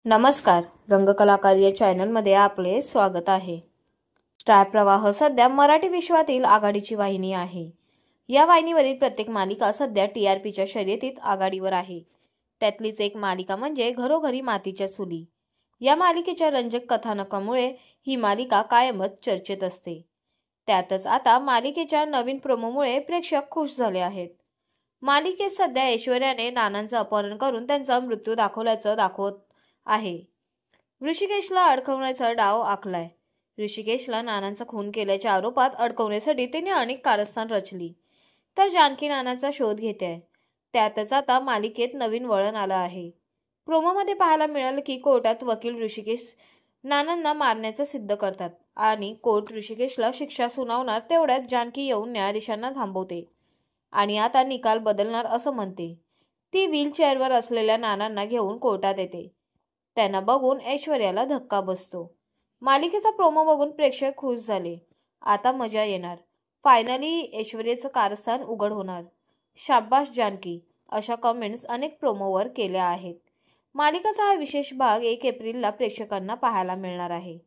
नमस्कार, रंगकलाकार या चॅनलमध्ये आपले स्वागत आहे। स्टार प्रवाह सध्या मराठी विश्वातील आघाडीची वाहिनी आहे। या वाहिनीवरील प्रत्येक मालिका सध्या टीआरपीच्या शर्यतीत आघाडीवर आहे। त्यातलीच एक मालिका म्हणजे घरोघरी मातीच्या चुली। या मालिकेच्या रंजक कथानकामुळे ही मालिका कायमच चर्चेत असते। त्यातच आता मालिकेच्या नवीन प्रोमोमुळे प्रेक्षक खुश झाले आहेत। मालिकेत सध्या ऐश्वर्याने नानांचं अपहरण करून त्यांचा मृत्यू दाखवत आहे। ऋषिकेशला अडकवण्याचा डाव आखलाय। ऋषिकेशला नानांचा खून केल्याच्या आरोपात अडकवण्यासाठी तिने अनेक कारस्थान रचली, तर जानकी नानांचा शोध घेते। त्यातच आता मालिकेत नवीन वळण आलं आहे। प्रोमोमध्ये पाहायला मिळालं की कोर्टात वकील ऋषिकेश नानांना मारण्याचं सिद्ध करतात आणि कोर्ट ऋषिकेशला शिक्षा सुनावणार तेवढ्यात जानकी येऊन न्यायाधीशांना थांबवते आणि आता निकाल बदलणार असं म्हणते। ती व्हीलचेअरवर असलेल्या नानांना घेऊन कोर्टात येते। त्यांना बघून ऐश्वर्याला धक्का बसतो। मालिकेचा प्रोमो बघून प्रेक्षक खुश झाले। आता मजा येणार। फायनली ऐश्वर्याचं कारस्थान उघड होणार। शाबाश जानकी, अशा कमेंट्स अनेक प्रोमोवर केल्या आहेत। मालिकेचा हा विशेष भाग 1 एप्रिलला प्रेक्षकांना पाहायला मिळणार आहे।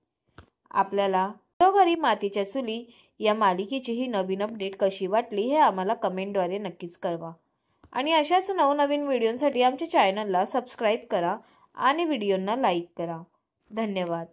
आपल्याला घरोघरी मातीच्या चुली या मालिकेची ही नवीन अपडेट कशी वाटली हे आम्हाला कमेंटद्वारे नक्कीच कळवा आणि अशाच नवनवीन व्हिडिओंसाठी आमच्या चॅनलला सबस्क्राईब करा आणि व्हिडिओंना लाईक करा। धन्यवाद।